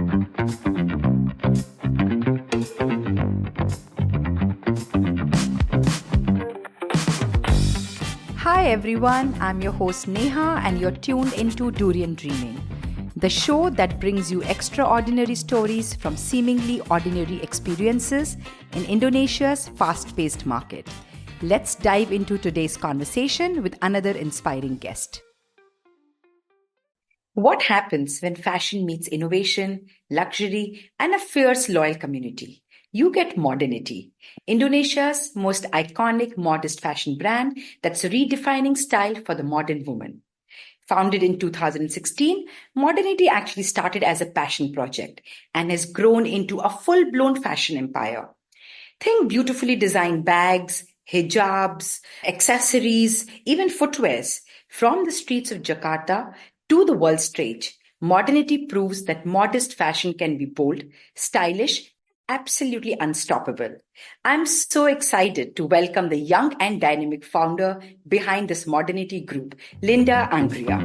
Hi everyone, I'm your host Neha and you're tuned into Durian Dreaming, the show that brings you extraordinary stories from seemingly ordinary experiences in Indonesia's fast-paced market. Let's dive into today's conversation with another inspiring guest. What happens when fashion meets innovation, luxury, and a fierce loyal community? You get Modinity, Indonesia's most iconic modest fashion brand that's redefining style for the modern woman. Founded in 2016, Modinity actually started as a passion project and has grown into a full-blown fashion empire. Think beautifully designed bags, hijabs, accessories, even footwears. From the streets of Jakarta to the world stage, Modinity proves that modest fashion can be bold, stylish, absolutely unstoppable. I'm so excited to welcome the young and dynamic founder behind this Modinity group, Linda Anggrea.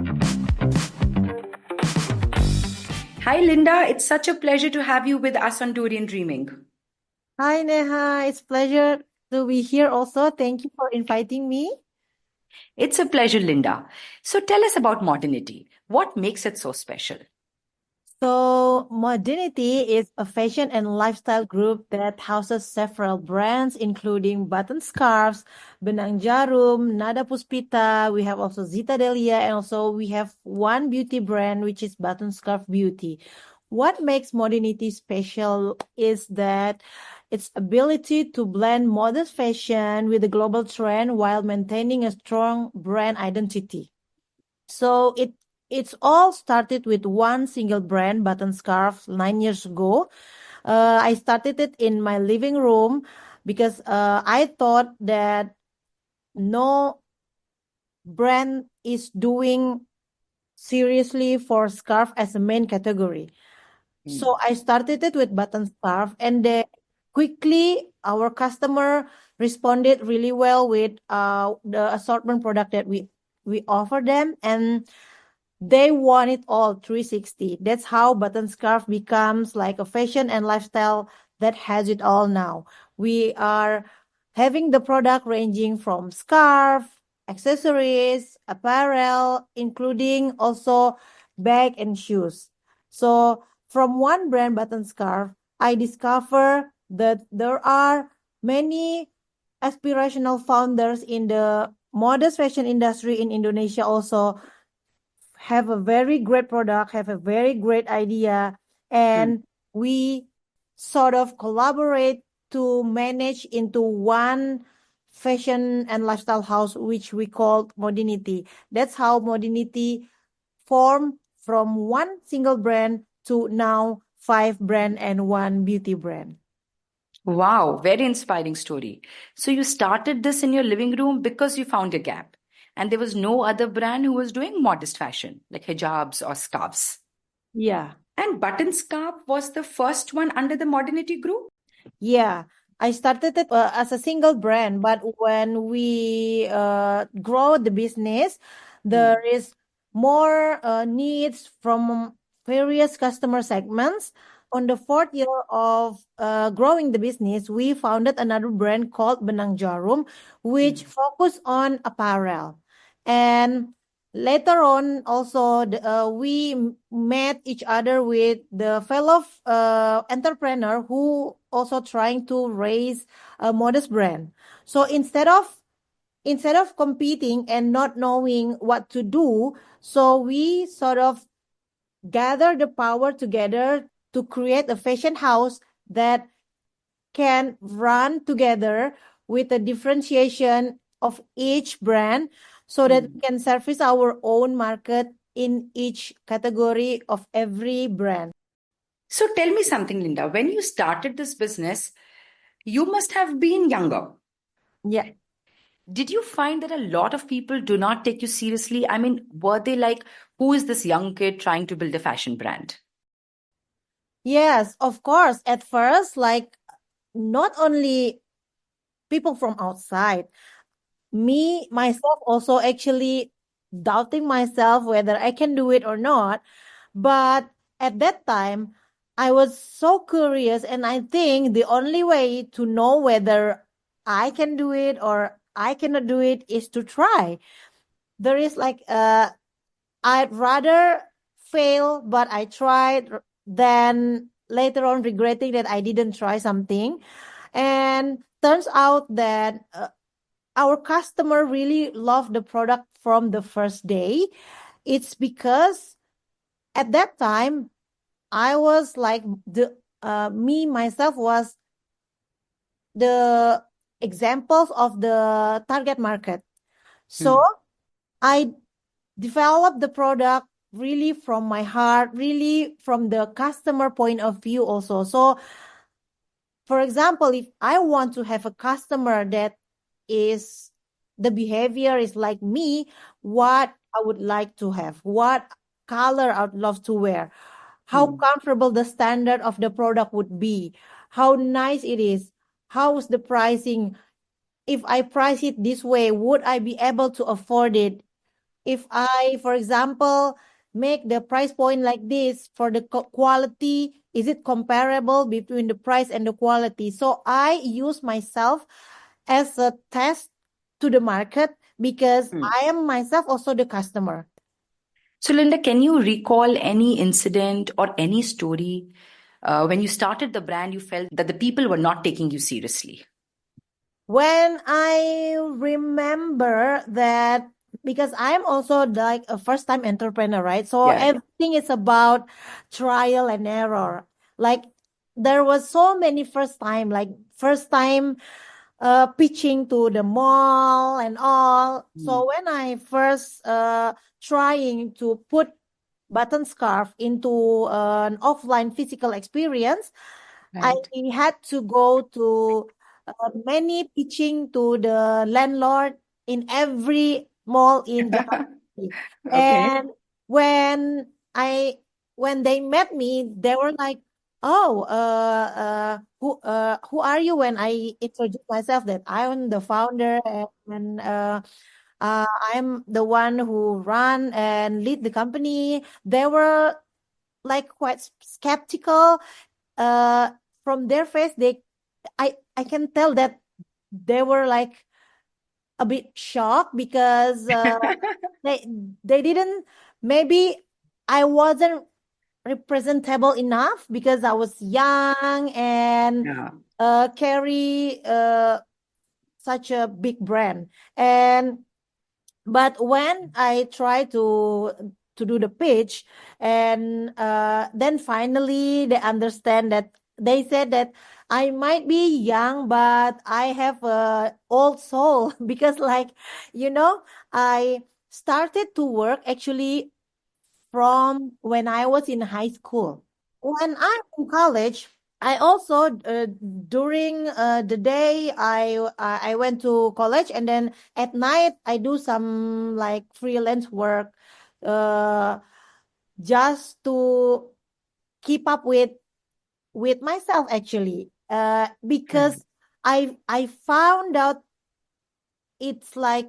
Hi, Linda. It's such a pleasure to have you with us on Durian Dreaming. Hi, Neha. It's a pleasure to be here also. Thank you for inviting me. It's a pleasure, Linda. So tell us about Modinity. What makes it so special? So, Modinity is a fashion and lifestyle group that houses several brands, including Button Scarves, Benang Jarum, Nada Puspita. We have also Zytadelia, and also we have one beauty brand, which is Button Scarf Beauty. What makes Modinity special is that its ability to blend modest fashion with the global trend while maintaining a strong brand identity. So it's all started with one single brand, Button Scarf, 9 years ago. I started it in my living room because I thought that no brand is doing seriously for scarf as a main category. So I started it with Button Scarf, and then quickly our customer responded really well with the assortment product that we offer them, and they want it all 360. That's how Button Scarf becomes like a fashion and lifestyle that has it all now. We are having the product ranging from scarf, accessories, apparel, including also bag and shoes. So from one brand, Button Scarf, I discover that there are many aspirational founders in the modest fashion industry in Indonesia also have a very great product, have a very great idea, and we sort of collaborate to manage into one fashion and lifestyle house, which we call Modinity. That's how Modinity formed from one single brand to now 5 brand and 1 beauty brand. Wow, very inspiring story. So you started this in your living room because you found a gap. And there was no other brand who was doing modest fashion, like hijabs or scarves. Yeah. And Button Scarf was the first one under the Modinity group? Yeah, I started it as a single brand, but when we grow the business, there is more needs from various customer segments. On the 4th year of growing the business, we founded another brand called Benang Jarum, which focus on apparel. And later on, also, we met each other with the fellow entrepreneur who also trying to raise a modest brand. So instead of competing and not knowing what to do, so we sort of gather the power together to create a fashion house that can run together with a differentiation of each brand so that we can service our own market in each category of every brand. So tell me something, Linda. When you started this business, you must have been younger. Yeah. Did you find that a lot of people do not take you seriously? I mean, were they like, who is this young kid trying to build a fashion brand? Yes, of course. At first, like not only people from outside, me, myself also actually doubting myself whether I can do it or not. But at that time, I was so curious, and I think the only way to know whether I can do it or I cannot do it is to try. There is like I'd rather fail, but I tried than later on regretting that I didn't try something. And turns out that our customer really loved the product from the first day. It's because at that time I was like the me myself was the examples of the target market. So Hmm. I developed the product really from my heart, really from the customer point of view also. So for example, if I want to have a customer that is the behavior is like me, what I would like to have, what color I would love to wear, how Hmm. comfortable the standard of the product would be, how nice it is, how's the pricing. If I price it this way, would I be able to afford it? If I, for example, make the price point like this for the quality, is it comparable between the price and the quality? So I use myself as a test to the market because Hmm. I am myself also the customer. So, Linda, can you recall any incident or any story when you started the brand, you felt that the people were not taking you seriously? When I remember that, because I'm also like a first time entrepreneur, right? So Yeah. everything is about trial and error. Like there was so many first time, like first time pitching to the mall and all. Hmm. So when I first trying to put button scarf into an offline physical experience, I Right. had to go to many pitching to the landlord in every mall in Jakarta City. Okay. And when I when they met me, they were like, "Oh, who are you?" When I introduced myself, that I'm the founder and I'm the one who run and lead the company. They were like quite skeptical. Uh, from their face, I can tell that they were like a bit shocked because they they didn't, maybe I wasn't representable enough because I was young and Yeah. carry such a big brand. And but when I try to do the pitch, and then finally they understand that, they said that I might be young, but I have a old soul because, like, you know, I started to work actually from when I was in high school. When I'm in college, I also during the day I went to college, and then at night I do some like freelance work, uh, just to keep up with myself actually. Right. Because I found out it's like,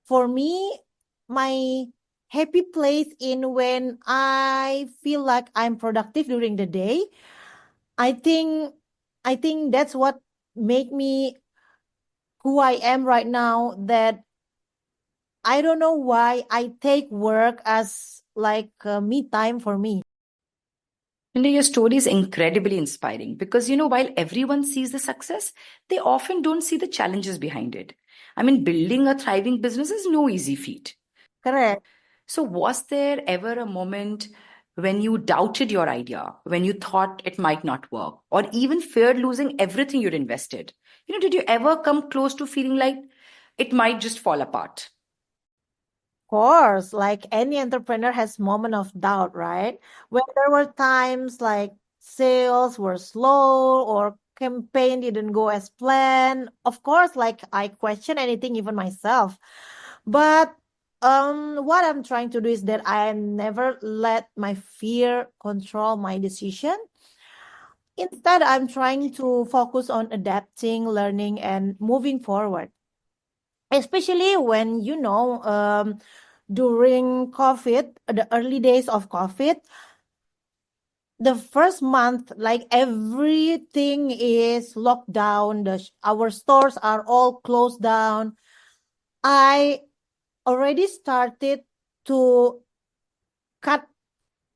for me, my happy place in when I feel like I'm productive during the day. I think I think that's what make me who I am right now, that I don't know why I take work as like me time for me. Linda, your story is incredibly inspiring because, while everyone sees the success, they often don't see the challenges behind it. I mean, building a thriving business is no easy feat. Correct. So, was there ever a moment when you doubted your idea, when you thought it might not work, or even feared losing everything you'd invested? Did you ever come close to feeling like it might just fall apart? Course, like any entrepreneur has moment of doubt, right? When there were times like sales were slow or campaign didn't go as planned. Of course, like I question anything, even myself. But what I'm trying to do is that I never let my fear control my decision. Instead, I'm trying to focus on adapting, learning, and moving forward. Especially when, during COVID, the early days of COVID, the first month, like everything is locked down, our stores are all closed down. I already started to cut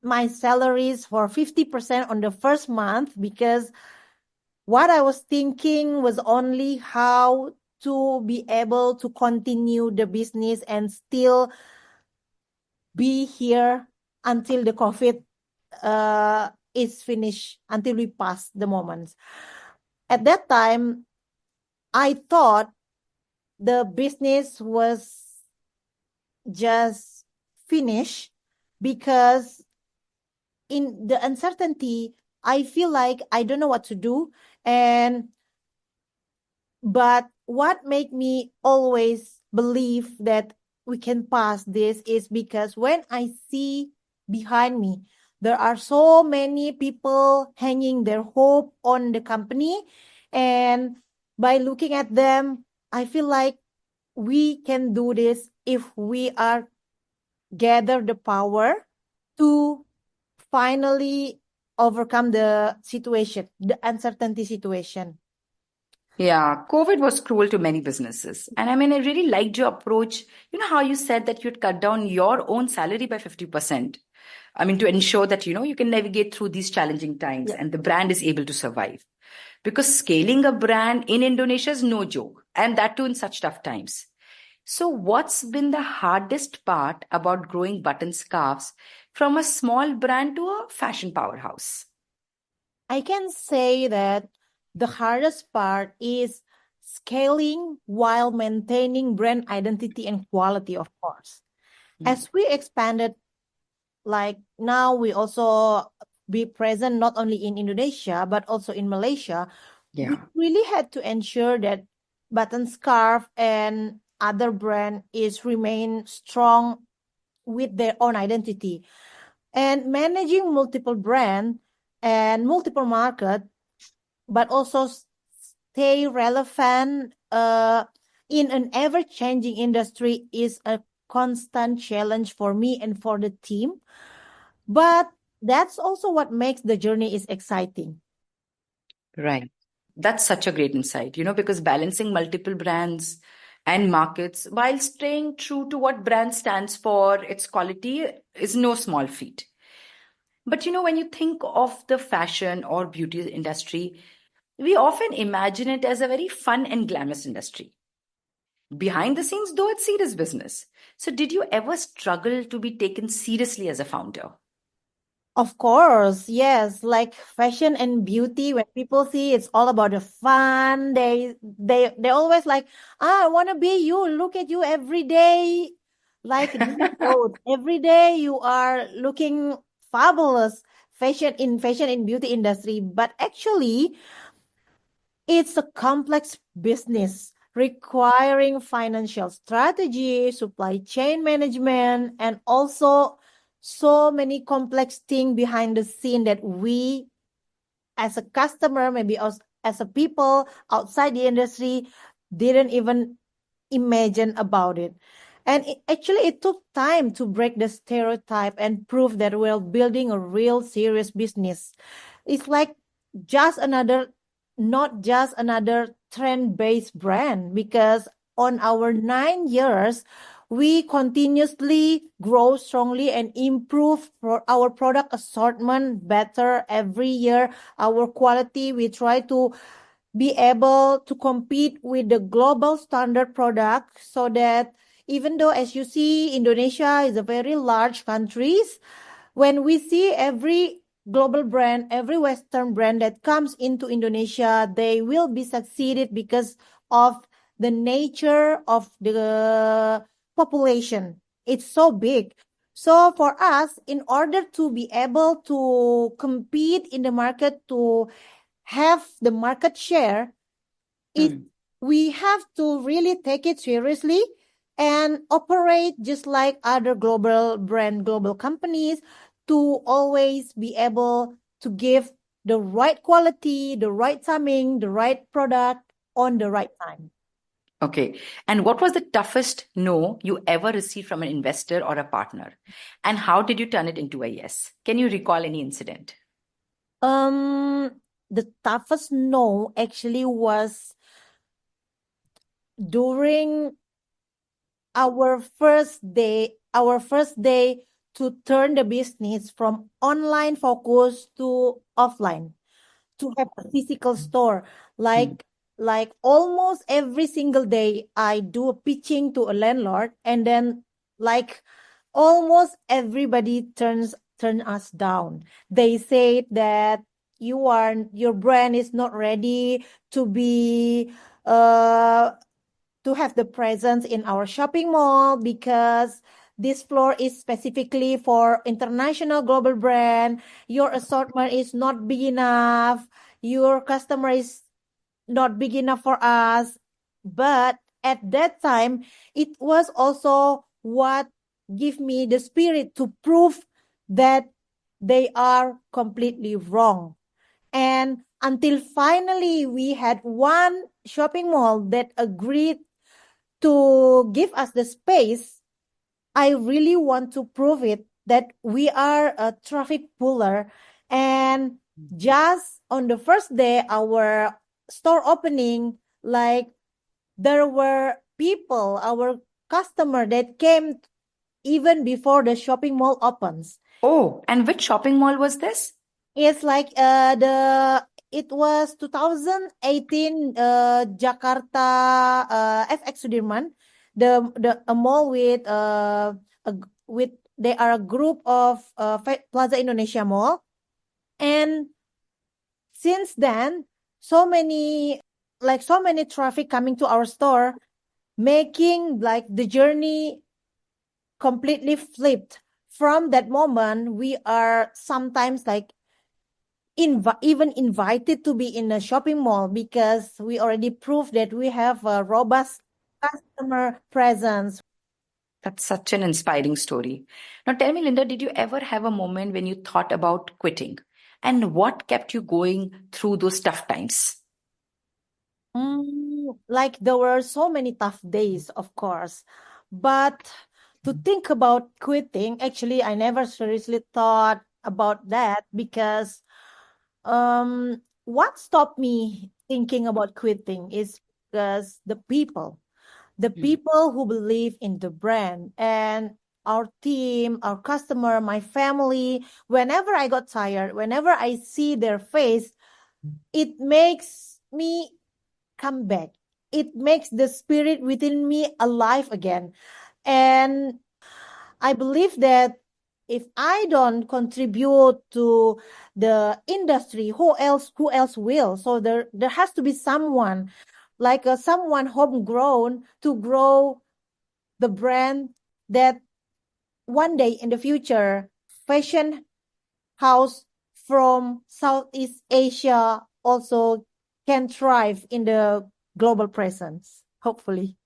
my salaries for 50% on the first month, because what I was thinking was only how to be able to continue the business and still be here until the COVID is finished, until we pass the moments. At that time, I thought the business was just finished, because in the uncertainty, I feel like I don't know what to do. But what made me always believe that we can pass this is because when I see behind me, there are so many people hanging their hope on the company. And by looking at them, I feel like we can do this if we are gather the power to finally overcome the situation, the uncertainty situation. Yeah, COVID was cruel to many businesses. And I mean, I really liked your approach. You know how you said that you'd cut down your own salary by 50%. I mean, to ensure that, you can navigate through these challenging times Yeah. and the brand is able to survive. Because scaling a brand in Indonesia is no joke, and that too in such tough times. So, what's been the hardest part about growing button scarves from a small brand to a fashion powerhouse? I can say that the hardest part is scaling while maintaining brand identity and quality, of course. Mm. As we expanded, like now we also be present not only in Indonesia but also in Malaysia, we Yeah. really had to ensure that Button Scarf and other brand is remain strong with their own identity. And managing multiple brand and multiple market, but also stay relevant in an ever-changing industry is a constant challenge for me and for the team. But that's also what makes the journey is exciting. Right. That's such a great insight, because balancing multiple brands and markets while staying true to what brand stands for, its quality, is no small feat. But when you think of the fashion or beauty industry, we often imagine it as a very fun and glamorous industry. Behind the scenes, though, it's serious business. So, did you ever struggle to be taken seriously as a founder? Of course, yes, like fashion and beauty, when people see it's all about the fun, they always like, I want to be you. Look at you every day, like new clothes. Every day you are looking fabulous. Fashion in beauty industry, but actually it's a complex business requiring financial strategy, supply chain management, and also so many complex things behind the scene that we as a customer, maybe as a people outside the industry, didn't even imagine about it. And it took time to break the stereotype and prove that we're building a real serious business. It's like just another, not just another trend-based brand, because on our 9 years, we continuously grow strongly and improve our product assortment better every year. Our quality, we try to be able to compete with the global standard product, so that even though, as you see, Indonesia is a very large country, when we see every global brand, every Western brand that comes into Indonesia, they will be succeeded because of the nature of the population. It's so big. So for us, in order to be able to compete in the market, to have the market share, it Hmm. we have to really take it seriously and operate just like other global companies, to always be able to give the right quality, the right timing, the right product on the right time. Okay. And what was the toughest no you ever received from an investor or a partner? And how did you turn it into a yes? Can you recall any incident? The toughest no actually was during our first day to turn the business from online focus to offline, to have a physical store. Mm. Like almost every single day I do a pitching to a landlord, and then like almost everybody turn us down. They say that your brand is not ready to be uh to have the presence in our shopping mall, because this floor is specifically for international global brand. Your assortment is not big enough. Your customer is not big enough for us. But at that time, it was also what give me the spirit to prove that they are completely wrong. And until finally we had one shopping mall that agreed to give us the space, I really want to prove it that we are a traffic puller. And just on the first day, our store opening, like there were people, our customer that came even before the shopping mall opens. Oh, and which shopping mall was this? It's like it was 2018 Jakarta FX Sudirman, the a mall with with they are a group of Plaza Indonesia Mall. And since then, so many traffic coming to our store, making like the journey completely flipped. From that moment, we are sometimes like even invited to be in a shopping mall, because we already proved that we have a robust customer presence. That's such an inspiring story. Now tell me, Linda, did you ever have a moment when you thought about quitting? And what kept you going through those tough times? Like there were so many tough days, of course, but to think about quitting, actually, I never seriously thought about that, because what stopped me thinking about quitting is because the Mm. people who believe in the brand, and our team, our customer, my family. Whenever I got tired, whenever I see their face, it makes me come back. It makes the spirit within me alive again. And I believe that if I don't contribute to the industry, who else will? So there has to be someone, like someone homegrown, to grow the brand, that one day in the future, fashion house from Southeast Asia also can thrive in the global presence, hopefully.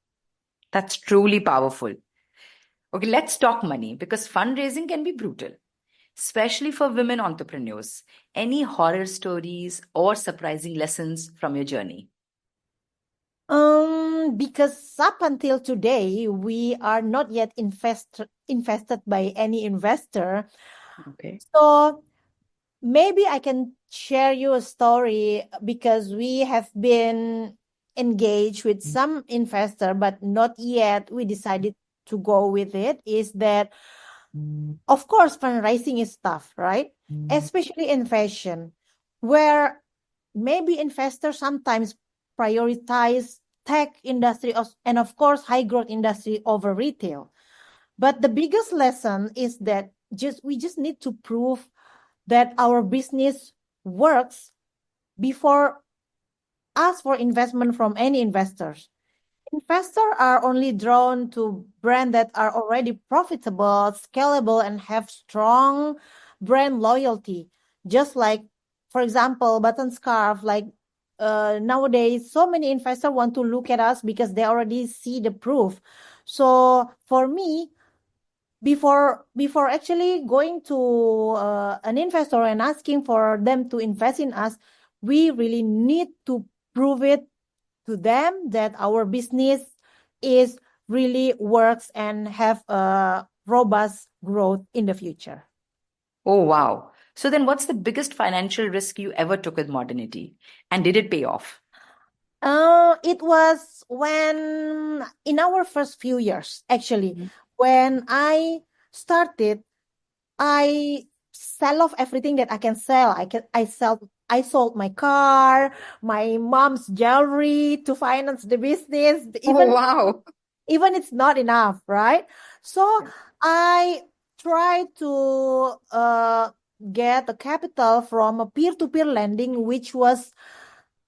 That's truly powerful. Okay, let's talk money because fundraising can be brutal, especially for women entrepreneurs. Any horror stories or surprising lessons from your journey? Because up until today, we are not yet invested by any investor. Okay. So maybe I can share you a story, because we have been engaged with some investor, but not yet we decided to go with it. Is that, of course, fundraising is tough, right? Especially in fashion, where maybe investors sometimes prioritize tech industry and of course high growth industry over retail. But the biggest lesson is that we just need to prove that our business works before ask for investment from any investors. Investors are only drawn to brands that are already profitable, scalable, and have strong brand loyalty. Just like, for example, button scarf, like nowadays, so many investors want to look at us because they already see the proof. So for me, before actually going to an investor and asking for them to invest in us, we really need to prove it to them that our business is really works and have a robust growth in the future. Oh, wow. So then what's the biggest financial risk you ever took with modernity? And did it pay off? It was when in our first few years, actually, when I started, I sell off everything that I can sell. I sold my car, my mom's jewelry to finance the business. Oh, wow. Even it's not enough, right? So Yeah. I try to get the capital from a peer-to-peer lending, which was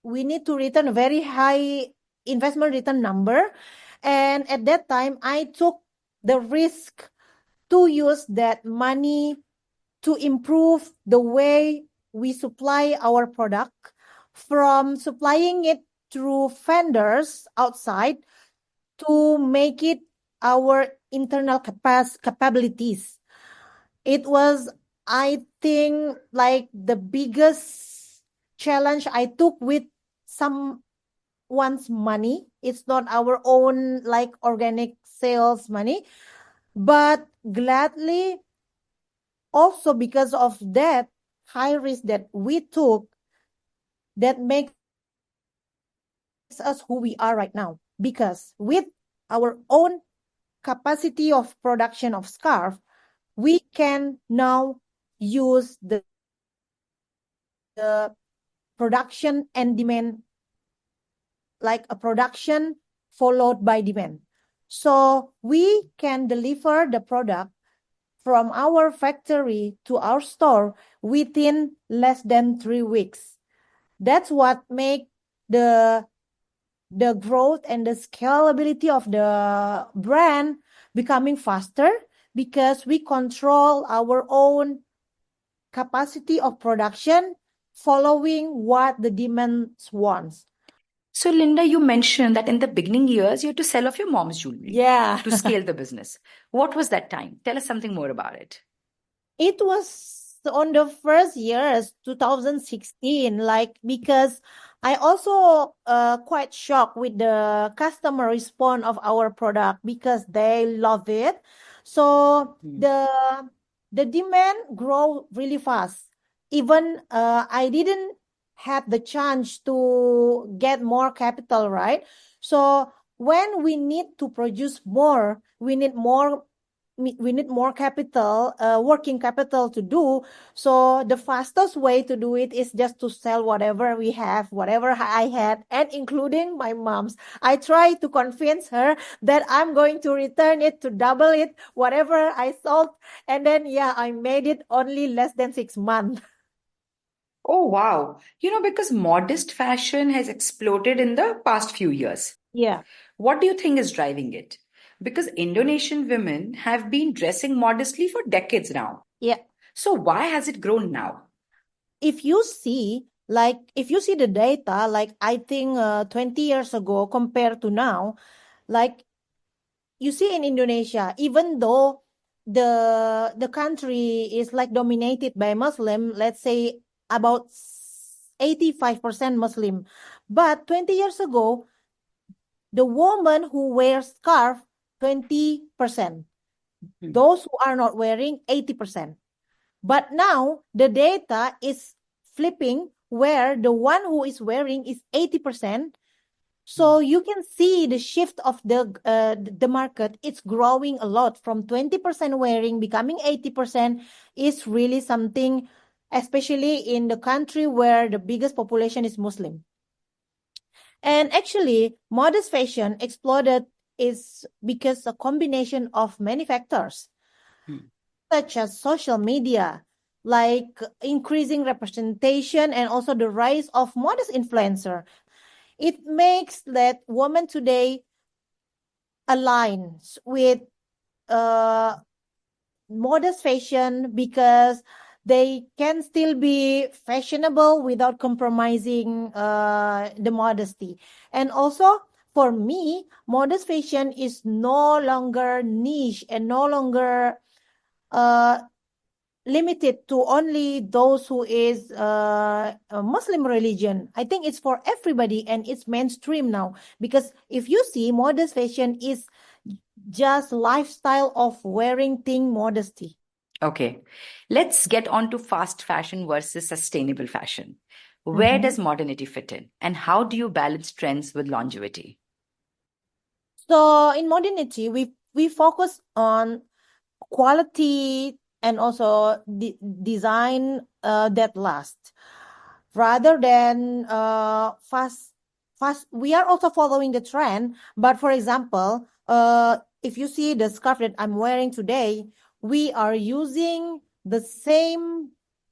we need to return a very high investment return number. And at that time, I took the risk to use that money to improve the way we supply our product from supplying it through vendors outside to make it our internal capabilities. It was, I think, like the biggest challenge I took with someone's money. It's not our own like organic sales money, but gladly also because of that high risk that we took, that makes us who we are right now. Because with our own capacity of production of scarf, we can now use the production and demand, like a production followed by demand. So we can deliver the product from our factory to our store within less than 3 weeks. That's what make the growth and the scalability of the brand becoming faster, because we control our own capacity of production following what the demand wants. So, Linda, you mentioned that in the beginning years, you had to sell off your mom's jewelry Yeah. to scale the business. What was that time? Tell us something more about it. It was on the first years, 2016, like because I also quite shocked with the customer response of our product because they love it. So the demand grow really fast. Even I didn't have the chance to get more capital, right? So when we need to produce more, we need more capital, working capital to do. So the fastest way to do it is just to sell whatever we have, whatever I had, and including my mom's. I try to convince her that I'm going to return it to double it, whatever I sold. And then, yeah, I made it only less than 6 months. Oh, wow. Because modest fashion has exploded in the past few years. Yeah. What do you think is driving it? Because Indonesian women have been dressing modestly for decades now. Yeah. So why has it grown now? If you see the data, like I think 20 years ago compared to now, like you see in Indonesia, even though the country is like dominated by Muslim, let's say about 85% Muslim, but 20 years ago, the woman who wears scarf 20%, those who are not wearing 80%. But now the data is flipping where the one who is wearing is 80%. So you can see the shift of the market. It's growing a lot from 20% wearing becoming 80% is really something, especially in the country where the biggest population is Muslim. And actually, modest fashion exploded is because a combination of many factors, such as social media, like increasing representation and also the rise of modest influencer. It makes that women today aligns with modest fashion because they can still be fashionable without compromising the modesty. And also, for me, modest fashion is no longer niche and no longer limited to only those who is a Muslim religion. I think it's for everybody and it's mainstream now. Because if you see, modest fashion is just lifestyle of wearing thing modesty. Okay, let's get on to fast fashion versus sustainable fashion. Where does modernity fit in, and how do you balance trends with longevity? So in modernity, we focus on quality and also design that lasts rather than fast. We are also following the trend, but for example, if you see the scarf that I'm wearing today, we are using the same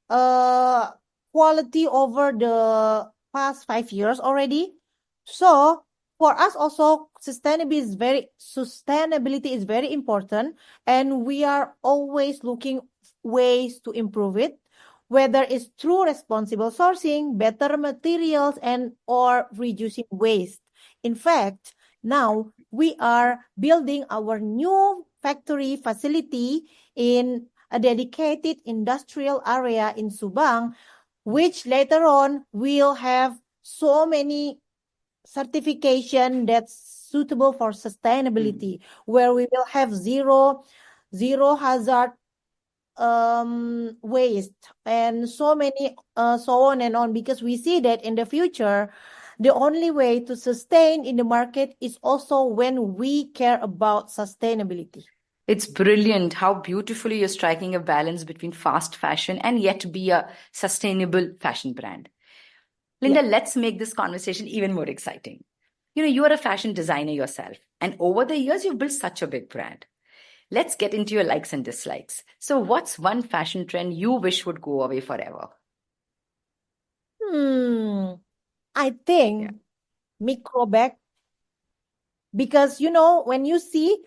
uh quality over the past 5 years already. So for us also sustainability is very important, and we are always looking ways to improve it, whether it's through responsible sourcing, better materials, and or reducing waste. In fact, now we are building our new factory facility in a dedicated industrial area in Subang, which later on will have so many certification that's suitable for sustainability, where we will have zero hazard waste and so many so on and on, because we see that in the future the only way to sustain in the market is also when we care about sustainability. It's brilliant how beautifully you're striking a balance between fast fashion and yet be a sustainable fashion brand. Linda, let's make this conversation even more exciting. You are a fashion designer yourself, and over the years, you've built such a big brand. Let's get into your likes and dislikes. So, what's one fashion trend you wish would go away forever? I think micro bag, because when you see,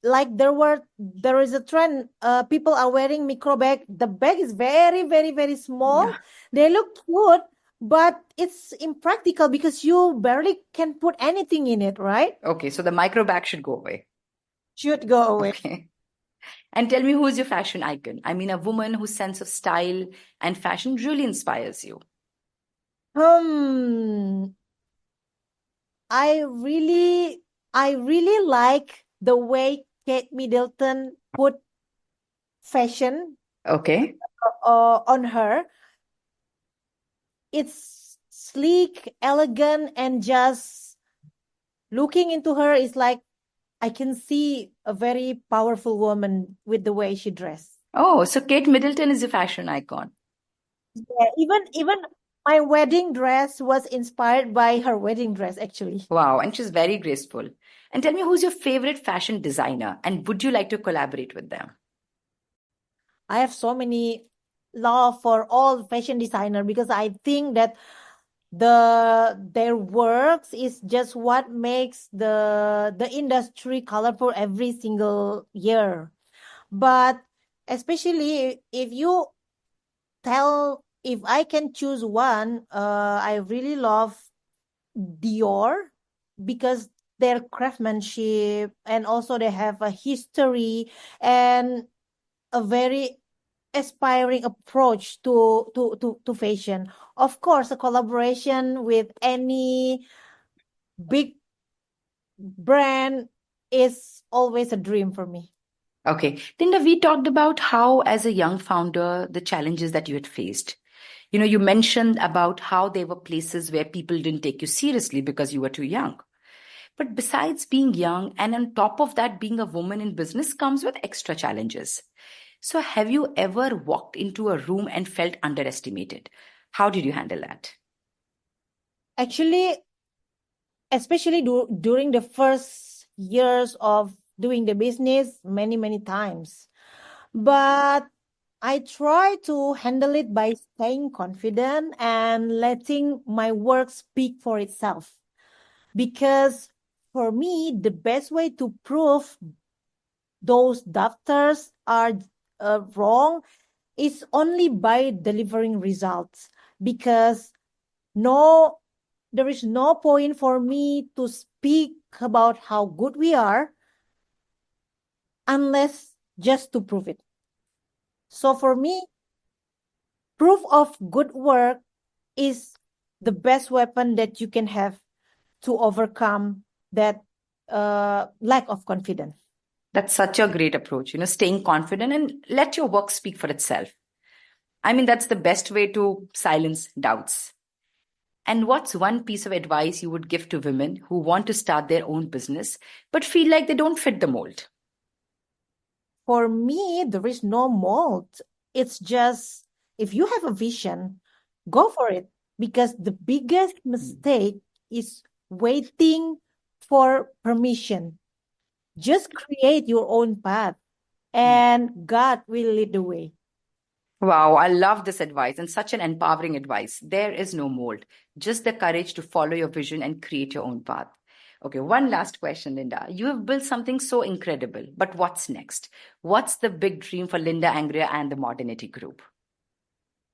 like there is a trend, people are wearing micro bag. The bag is very, very, very small. Yeah. They look cute, but it's impractical because you barely can put anything in it, right? Okay, so the micro bag should go away. Should go away. Okay. And tell me, who's your fashion icon? I mean, a woman whose sense of style and fashion really inspires you. I really like the way Kate Middleton put fashion Okay. on her. It's sleek, elegant, and just looking into her is like I can see a very powerful woman with the way she dressed. Oh, so Kate Middleton is a fashion icon. Yeah, even my wedding dress was inspired by her wedding dress, actually. Wow, and she's very graceful. And tell me, who's your favorite fashion designer, and would you like to collaborate with them? I have so many love for all fashion designer because I think that their works is just what makes the industry colorful every single year. But especially if I can choose one, I really love Dior, because their craftsmanship, and also they have a history and a very aspiring approach to fashion. Of course, a collaboration with any big brand is always a dream for me. Okay. Linda, we talked about how, as a young founder, the challenges that you had faced. You mentioned about how there were places where people didn't take you seriously because you were too young. But besides being young, and on top of that, being a woman in business comes with extra challenges. So, have you ever walked into a room and felt underestimated? How did you handle that? Actually, especially during the first years of doing the business, many times. But I try to handle it by staying confident and letting my work speak for itself. Because for me, the best way to prove those doctors are wrong is only by delivering results. Because there is no point for me to speak about how good we are unless just to prove it. So for me, proof of good work is the best weapon that you can have to overcome that lack of confidence. That's such a great approach, staying confident and let your work speak for itself. I mean, that's the best way to silence doubts. And what's one piece of advice you would give to women who want to start their own business but feel like they don't fit the mold? For me, there is no mold. It's just if you have a vision, go for it. Because the biggest mistake is waiting for permission. Just create your own path, and God will lead the way. Wow, I love this advice and such an empowering advice. There is no mold, just the courage to follow your vision and create your own path. Okay, one last question, Linda. You have built something so incredible, but what's next? What's the big dream for Linda Anggrea and the Modinity Group?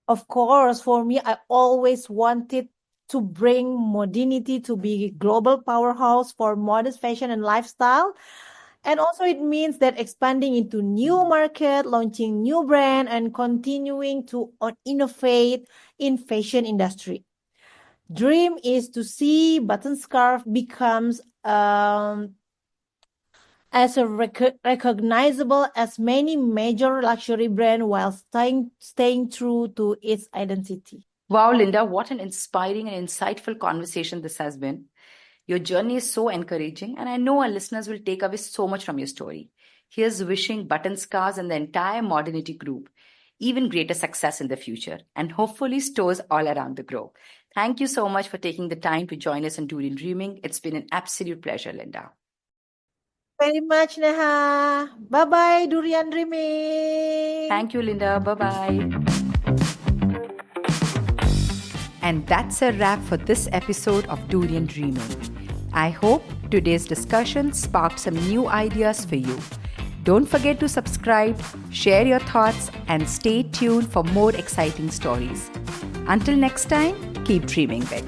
Of course, for me, I always wanted to bring Modinity to be a global powerhouse for modest fashion and lifestyle. And also it means that expanding into new market, launching new brand, and continuing to innovate in fashion industry. Dream is to see button scarf becomes as recognizable as many major luxury brand while staying true to its identity. Wow, Linda, what an inspiring and insightful conversation this has been. Your journey is so encouraging, and I know our listeners will take away so much from your story. Here's wishing Button Scarves and the entire Modinity Group even greater success in the future, and hopefully stores all around the globe. Thank you so much for taking the time to join us on Durian Dreaming. It's been an absolute pleasure, Linda. Very much, Neha. Bye-bye, Durian Dreaming. Thank you, Linda. Bye-bye. And that's a wrap for this episode of Durian Dreaming. I hope today's discussion sparked some new ideas for you. Don't forget to subscribe, share your thoughts, and stay tuned for more exciting stories. Until next time, keep dreaming big.